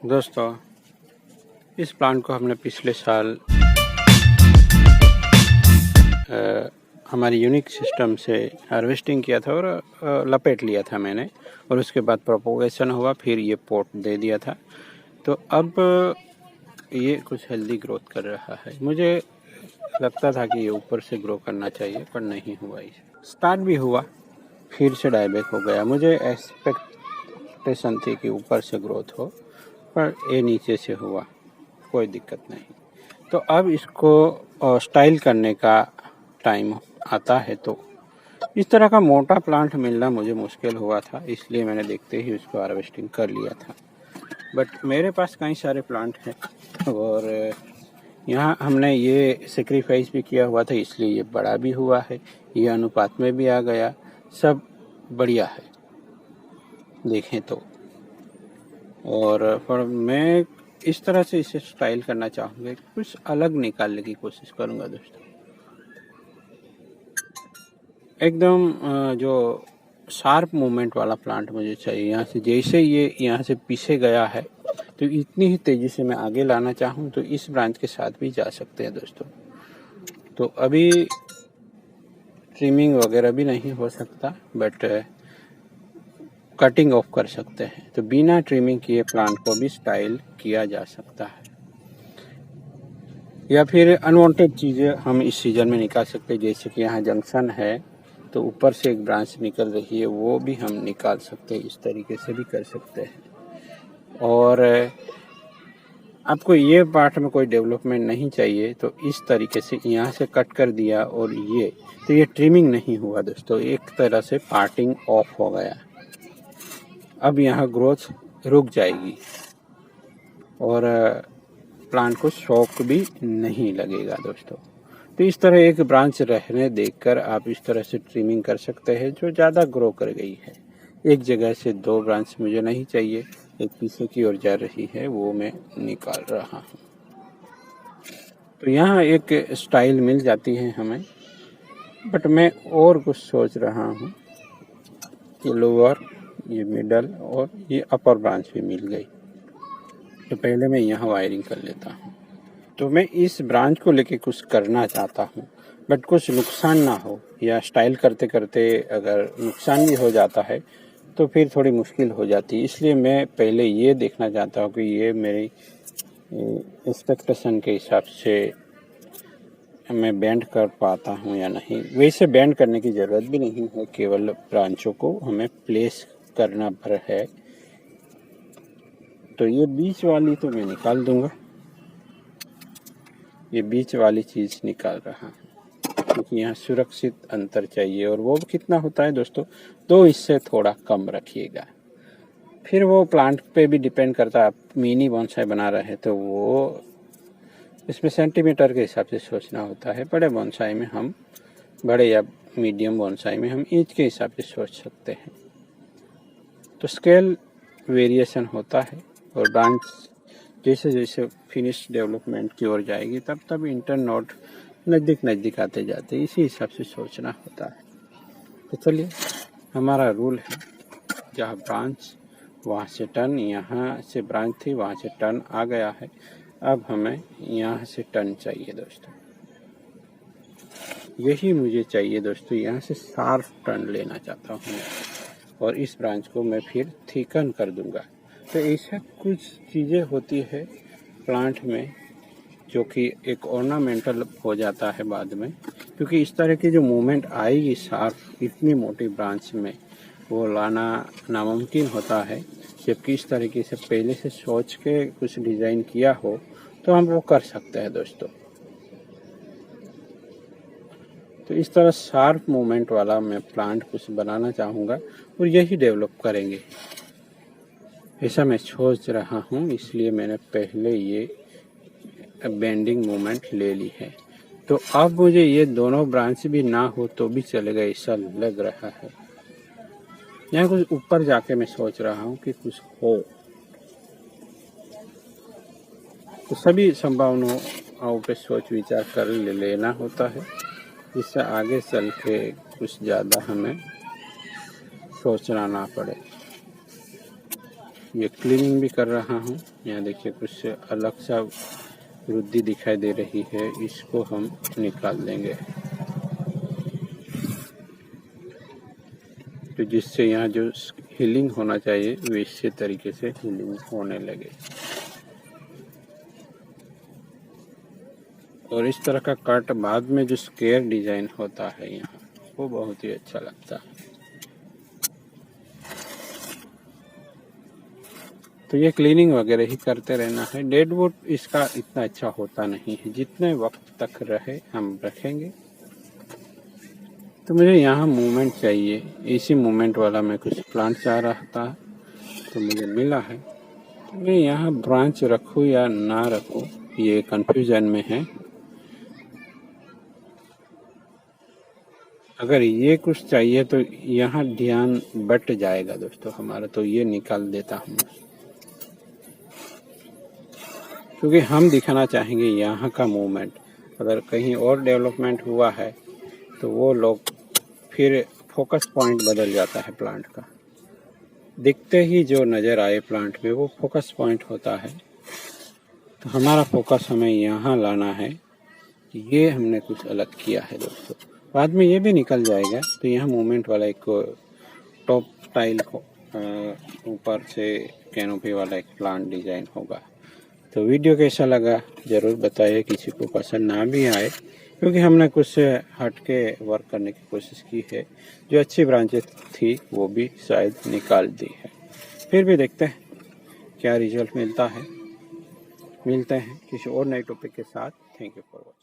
दोस्तों, इस प्लांट को हमने पिछले साल हमारी यूनिक सिस्टम से हार्वेस्टिंग किया था और लपेट लिया था मैंने, और उसके बाद प्रोपोगेशन हुआ, फिर ये पॉट दे दिया था। तो अब ये कुछ हेल्दी ग्रोथ कर रहा है। मुझे लगता था कि ये ऊपर से ग्रो करना चाहिए, पर नहीं हुआ। इसे स्टार्ट भी हुआ, फिर से डाइबैक हो गया। मुझे एक्सपेक्टेशन थी कि ऊपर से ग्रोथ हो, पर ये नीचे से हुआ, कोई दिक्कत नहीं। तो अब इसको स्टाइल करने का टाइम आता है। तो इस तरह का मोटा प्लांट मिलना मुझे मुश्किल हुआ था, इसलिए मैंने देखते ही उसको हार्वेस्टिंग कर लिया था। बट मेरे पास कई सारे प्लांट हैं और यहाँ हमने ये सेक्रीफाइस भी किया हुआ था, इसलिए ये बड़ा भी हुआ है, ये अनुपात में भी आ गया, सब बढ़िया है देखें तो। और पर मैं इस तरह से इसे स्टाइल करना चाहूँगा, कुछ अलग निकालने की कोशिश करूँगा दोस्तों। एकदम जो शार्प मूवमेंट वाला प्लांट मुझे चाहिए। यहाँ से जैसे ये यहाँ से पीछे गया है, तो इतनी ही तेज़ी से मैं आगे लाना चाहूँ तो इस ब्रांच के साथ भी जा सकते हैं दोस्तों। तो अभी ट्रिमिंग वगैरह भी नहीं हो सकता, बट कटिंग ऑफ कर सकते हैं। तो बिना ट्रिमिंग किए प्लांट को भी स्टाइल किया जा सकता है। या फिर अनवांटेड चीज़ें हम इस सीजन में निकाल सकते हैं, जैसे कि यहाँ जंक्शन है तो ऊपर से एक ब्रांच निकल रही है, वो भी हम निकाल सकते हैं। इस तरीके से भी कर सकते हैं। और आपको ये पार्ट में कोई डेवलपमेंट नहीं चाहिए तो इस तरीके से यहाँ से कट कर दिया, और तो ये ट्रिमिंग नहीं हुआ दोस्तों, एक तरह से पार्टिंग ऑफ हो गया। अब यहाँ ग्रोथ रुक जाएगी और प्लांट को शॉक भी नहीं लगेगा दोस्तों। तो इस तरह एक ब्रांच रहने देकर आप इस तरह से ट्रिमिंग कर सकते हैं जो ज़्यादा ग्रो कर गई है। एक जगह से दो ब्रांच मुझे नहीं चाहिए, एक पीछे की ओर जा रही है, वो मैं निकाल रहा हूँ। तो यहाँ एक स्टाइल मिल जाती है हमें, बट मैं और कुछ सोच रहा हूँ। ये लोअर, ये मिडल और ये अपर ब्रांच भी मिल गई। तो पहले मैं यहाँ वायरिंग कर लेता हूँ। तो मैं इस ब्रांच को लेके कुछ करना चाहता हूँ, बट कुछ नुकसान ना हो, या स्टाइल करते करते अगर नुकसान भी हो जाता है तो फिर थोड़ी मुश्किल हो जाती है। इसलिए मैं पहले ये देखना चाहता हूँ कि ये मेरी एक्सपेक्टेशन के हिसाब से मैं बैंड कर पाता हूँ या नहीं। वैसे बैंड करने की ज़रूरत भी नहीं है, केवल ब्रांचों को हमें प्लेस करना भर है। तो ये बीच वाली तो मैं निकाल दूंगा, ये बीच वाली चीज़ निकाल रहा हूँ क्योंकि यहाँ सुरक्षित अंतर चाहिए। और वो कितना होता है दोस्तों, तो इससे थोड़ा कम रखिएगा। फिर वो प्लांट पे भी डिपेंड करता है। आप मिनी बोनसाई बना रहे हैं तो वो इसमें सेंटीमीटर के हिसाब से सोचना होता है। बड़े बोनसाई में हम, बड़े या मीडियम बोनसाई में हम इंच के हिसाब से सोच सकते हैं। तो स्केल वेरिएशन होता है, और ब्रांच जैसे जैसे फिनिश डेवलपमेंट की ओर जाएगी तब तब इंटर नोड नज़दीक नज़दीक आते जाते, इसी हिसाब से सोचना होता है। तो चलिए, हमारा रूल है जहाँ ब्रांच वहाँ से टर्न, यहाँ से ब्रांच थी वहाँ से टर्न आ गया है, अब हमें यहाँ से टर्न चाहिए दोस्तों। यही मुझे चाहिए दोस्तों, यहाँ से शार्प टर्न लेना चाहता हूँ, और इस ब्रांच को मैं फिर थिकन कर दूंगा। तो ऐसा कुछ चीज़ें होती है प्लांट में जो कि एक ऑर्नामेंटल हो जाता है बाद में, क्योंकि इस तरह की जो मूवमेंट आएगी शार्प इतनी मोटी ब्रांच में, वो लाना नामुमकिन होता है। जबकि इस तरीके से पहले से सोच के कुछ डिज़ाइन किया हो तो हम वो कर सकते हैं दोस्तों। तो इस तरह शार्प मूवमेंट वाला मैं प्लांट कुछ बनाना चाहूँगा, और यही डेवलप करेंगे ऐसा मैं सोच रहा हूँ। इसलिए मैंने पहले ये बेंडिंग मूवमेंट ले ली है। तो अब मुझे ये दोनों ब्रांच भी ना हो तो भी चलेगा, ऐसा लग रहा है। यहाँ कुछ ऊपर जाके मैं सोच रहा हूँ कि कुछ हो। तो सभी संभावनाओं पे सोच विचार कर लेना होता है, जिससे आगे चल के कुछ ज़्यादा हमें सोचना ना पड़े। ये क्लीनिंग भी कर रहा हूँ। यहाँ देखिए कुछ अलग सा वृद्धि दिखाई दे रही है, इसको हम निकाल देंगे, तो जिससे यहाँ जो हीलिंग होना चाहिए वैसे तरीके से हीलिंग होने लगे। और इस तरह का कट बाद में जो स्क्वायर डिजाइन होता है यहाँ, वो बहुत ही अच्छा लगता है। तो ये क्लीनिंग वगैरह ही करते रहना है। डेडवुड इसका इतना अच्छा होता नहीं है, जितने वक्त तक रहे हम रखेंगे। तो मुझे यहाँ मूवमेंट चाहिए, इसी मूवमेंट वाला मैं कुछ प्लांट चाह रहा था, तो मुझे मिला है। तो मैं यहाँ ब्रांच रखूँ या ना रखूँ, ये कंफ्यूजन में है। अगर ये कुछ चाहिए तो यहाँ ध्यान बट जाएगा दोस्तों हमारा, तो ये निकाल देता हूँ, क्योंकि हम दिखाना चाहेंगे यहाँ का मूवमेंट। अगर कहीं और डेवलपमेंट हुआ है तो वो लोग फिर फोकस पॉइंट बदल जाता है प्लांट का, दिखते ही जो नज़र आए प्लांट में वो फोकस पॉइंट होता है। तो हमारा फोकस हमें यहाँ लाना है, ये हमने कुछ अलग किया है दोस्तों। बाद में ये भी निकल जाएगा। तो यहाँ मूवमेंट वाला एक टॉप स्टाइल को ऊपर से कैनोपी वाला एक प्लांट डिजाइन होगा। तो वीडियो कैसा लगा ज़रूर बताइए, किसी को पसंद ना भी आए, क्योंकि हमने कुछ हट के वर्क करने की कोशिश की है। जो अच्छी ब्रांचेस थी वो भी शायद निकाल दी है। फिर भी देखते हैं क्या रिजल्ट मिलता है। मिलते हैं किसी और नए टॉपिक के साथ। Thank you for watching.